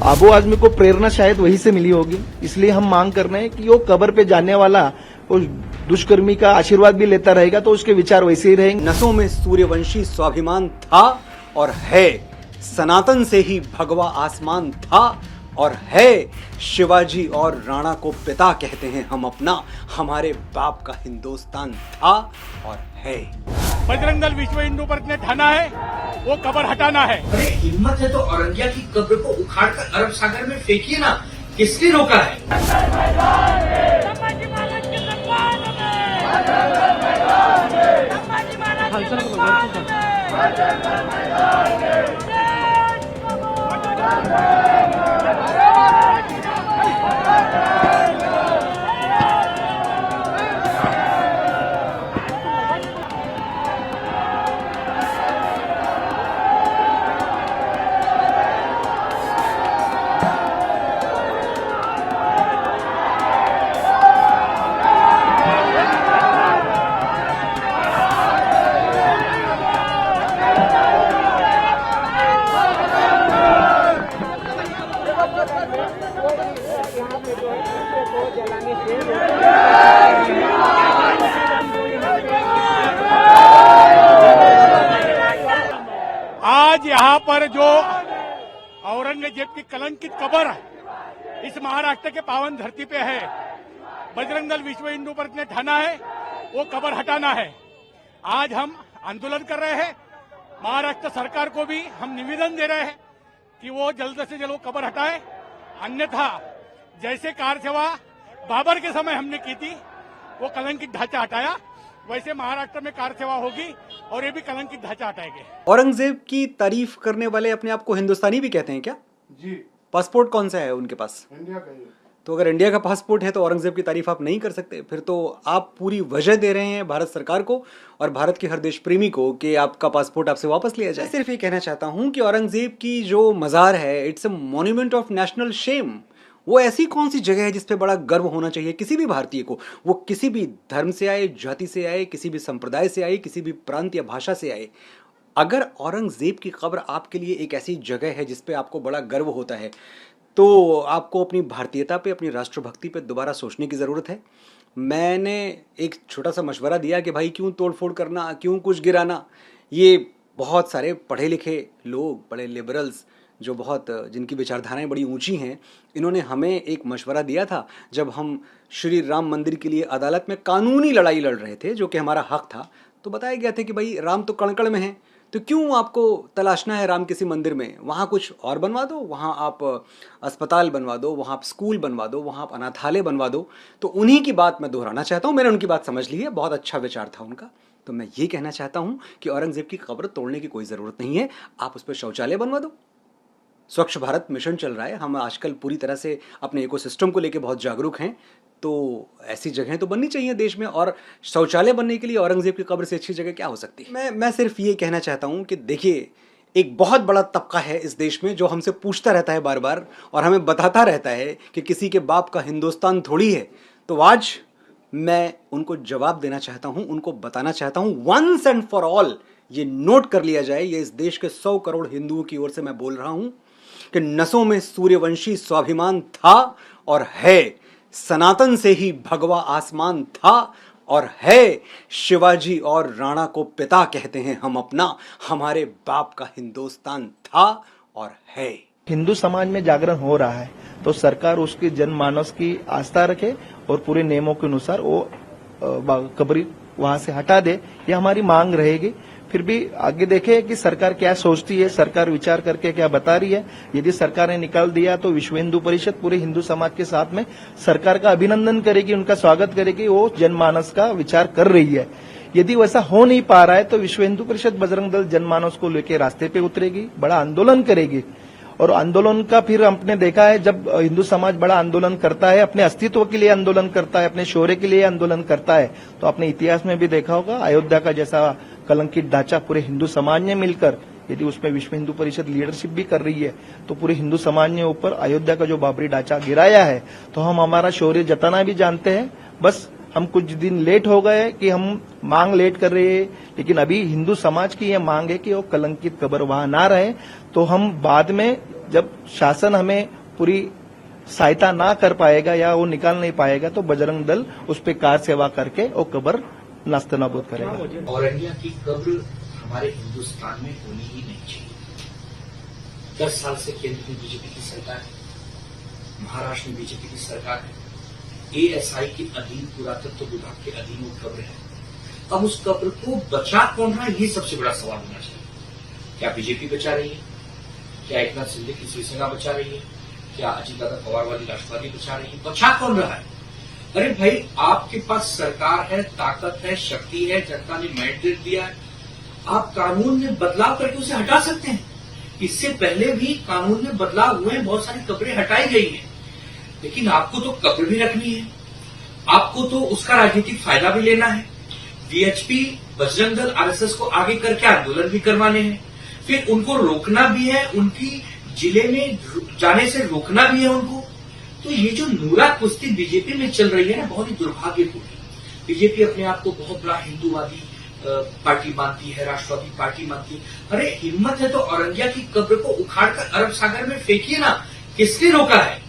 आबो आजमी को प्रेरणा शायद वहीं से मिली होगी, इसलिए हम मांग कर रहे हैं कि वो कब्र पे जाने वाला वो दुष्कर्मी का आशीर्वाद भी लेता रहेगा तो उसके विचार वैसे ही रहेंगे। नसों में सूर्यवंशी स्वाभिमान था और है, सनातन से ही भगवा आसमान था और है, शिवाजी और राणा को पिता कहते हैं हम अपना, हमारे बाप का हिंदुस्तान था और है। बजरंग दल विश्व हिंदू परिषद ने ठाना है वो कब्र हटाना है। अरे हिम्मत है तो औरंगिया की कब्र को उखाड़कर अरब सागर में फेंकिए ना, किसने रोका है? आज यहाँ पर जो औरंगजेब की कलंकित कब्र इस महाराष्ट्र के पावन धरती पे है, बजरंग दल विश्व हिंदू परिषद ने ठाना है वो कब्र हटाना है। आज हम आंदोलन कर रहे हैं, महाराष्ट्र सरकार को भी हम निवेदन दे रहे हैं कि वो जल्द से जल्द वो कब्र हटाए, अन्यथा जैसे कार सेवा बाबर के समय हमने की थी वो कलंकित ढांचा हटाया, वैसे महाराष्ट्र में कार सेवा होगी और ये भी कलंकित ढांचा हटाएंगे। औरंगजेब की तारीफ करने वाले अपने आप को हिंदुस्तानी भी कहते हैं क्या? जी। पासपोर्ट कौन सा है उनके पास? इंडिया का ही। तो अगर इंडिया का पासपोर्ट है तो औरंगजेब की तारीफ आप नहीं कर सकते? फिर तो आप पूरी वजह दे रहे हैं भारत सरकार को और भारत के हर देश प्रेमी को कि आपका पासपोर्ट आपसे वापस लिया जाए। मैं सिर्फ ये कहना चाहता हूं कि औरंगजेब की जो मजार है, it's a monument of national shame. वो ऐसी कौन सी जगह है जिस पे बड़ा गर्व होना चाहिए किसी भी भारतीय को, वो किसी भी धर्म से आए, जाति से आए, किसी भी संप्रदाय से आए, किसी भी प्रांत या भाषा से आए। अगर औरंगजेब की कब्र आपके लिए एक ऐसी जगह है जिस पे आपको बड़ा गर्व होता है तो आपको अपनी भारतीयता पे, अपनी राष्ट्रभक्ति पे दोबारा सोचने की ज़रूरत है। मैंने एक छोटा सा मशवरा दिया कि भाई क्यों तोड़फोड़ करना, क्यों कुछ गिराना। ये बहुत सारे पढ़े लिखे लोग, बड़े लिबरल्स जो जिनकी विचारधाराएं बड़ी ऊंची हैं, इन्होंने हमें एक मशवरा दिया था जब हम श्री राम मंदिर के लिए अदालत में कानूनी लड़ाई लड़ रहे थे, जो कि हमारा हक था। तो बताया गया था कि भाई राम तो कण कण में है, तो क्यों आपको तलाशना है राम किसी मंदिर में? वहाँ कुछ और बनवा दो, वहाँ आप अस्पताल बनवा दो, वहाँ आप स्कूल बनवा दो, वहाँ आप अनाथालय बनवा दो। तो उन्हीं की बात मैं दोहराना चाहता हूँ। मैंने उनकी बात समझ ली है, बहुत अच्छा विचार था उनका। तो मैं ये कहना चाहता हूँ कि औरंगजेब की कब्र तोड़ने की कोई ज़रूरत नहीं है, आप उस पर शौचालय बनवा दो। स्वच्छ भारत मिशन चल रहा है, हम आजकल पूरी तरह से अपने इकोसिस्टम को लेकर बहुत जागरूक हैं, तो ऐसी जगहें तो बननी चाहिए देश में। और शौचालय बनने के लिए औरंगजेब की कब्र से अच्छी जगह क्या हो सकती है? मैं सिर्फ ये कहना चाहता हूँ कि देखिए, एक बहुत बड़ा तबका है इस देश में जो हमसे पूछता रहता है बार बार और हमें बताता रहता है कि किसी के बाप का हिंदुस्तान थोड़ी है। तो आज मैं उनको जवाब देना चाहता हूँ, उनको बताना चाहता हूँ, वंस एंड फॉर ऑल ये नोट कर लिया जाए, ये इस देश के 100 करोड़ हिंदुओं की ओर से मैं बोल रहा हूँ कि नसों में सूर्यवंशी स्वाभिमान था और है, सनातन से ही भगवा आसमान था और है, शिवाजी और राणा को पिता कहते हैं हम अपना, हमारे बाप का हिंदुस्तान था और है। हिंदू समाज में जागरण हो रहा है तो सरकार उसकी जनमानस की आस्था रखे और पूरे नियमों के अनुसार वो कब्र वहां से हटा दे, ये हमारी मांग रहेगी। फिर भी आगे देखें कि सरकार क्या सोचती है, सरकार विचार करके क्या बता रही है। यदि सरकार ने निकाल दिया तो विश्व हिंदू परिषद पूरे हिंदू समाज के साथ में सरकार का अभिनंदन करेगी, उनका स्वागत करेगी, वो जनमानस का विचार कर रही है। यदि वैसा हो नहीं पा रहा है तो विश्व हिंदू परिषद बजरंग दल जनमानस को लेकर रास्ते पे उतरेगी, बड़ा आंदोलन करेगी। और आंदोलन का फिर हमने देखा है, जब हिंदू समाज बड़ा आंदोलन करता है, अपने अस्तित्व के लिए आंदोलन करता है, अपने शौर्य के लिए आंदोलन करता है, तो अपने इतिहास में भी देखा होगा अयोध्या का जैसा कलंकित ढांचा पूरे हिंदू समाज ने मिलकर, यदि उसमें विश्व हिंदू परिषद लीडरशिप भी कर रही है तो पूरे हिंदू समाज ने ऊपर अयोध्या का जो बाबरी ढांचा गिराया है, तो हम हमारा शौर्य जताना भी जानते हैं। बस हम कुछ दिन लेट हो गए कि हम मांग लेट कर रहे हैं, लेकिन अभी हिंदू समाज की यह मांग है कि वो कलंकित कब्र वहां ना रहे। तो हम बाद में जब शासन हमें पूरी सहायता ना कर पाएगा या वो निकाल नहीं पाएगा तो बजरंग दल उस पर कार सेवा करके वो कब्र नास्तनाबूद करेगा। औरंगिया की कब्र हमारे हिंदुस्तान में होनी ही नहीं चाहिए। 10 साल से केंद्र में बीजेपी की सरकार है, महाराष्ट्र में बीजेपी की सरकार है, एएसआई के अधीन पुरातत्व विभाग के अधीन वो कब्र है। अब उस कब्र को बचा कौन रहा है, ये सबसे बड़ा सवाल होना चाहिए। क्या बीजेपी बचा रही है? क्या एकनाथ शिंदे की शिवसेना बचा रही है? क्या अजीतदादा पवार वाली राष्ट्रवादी बचा रही है? बचा कौन रहा है? अरे भाई, आपके पास सरकार है, ताकत है, शक्ति है, जनता ने मैंडेट दिया है, आप कानून में बदलाव करके उसे हटा सकते हैं। इससे पहले भी कानून में बदलाव हुए हैं, बहुत सारी कब्रें हटाई गई हैं, लेकिन आपको तो कब्र भी रखनी है, आपको तो उसका राजनीतिक फायदा भी लेना है। वीएचपी, बजरंग दल, आरएसएस को आगे करके आंदोलन भी करवाने हैं, फिर उनको रोकना भी है, उनकी जिले में जाने से रोकना भी है उनको। तो ये जो नूरा कुश्ती बीजेपी में चल रही है ना, बहुत ही दुर्भाग्यपूर्ण। बीजेपी अपने आप को बहुत बड़ा हिंदूवादी पार्टी मानती है, राष्ट्रवादी पार्टी मानती है। अरे हिम्मत है तो औरंगिया की कब्र को उखाड़कर अरब सागर में फेंकिए ना, किसने रोका है?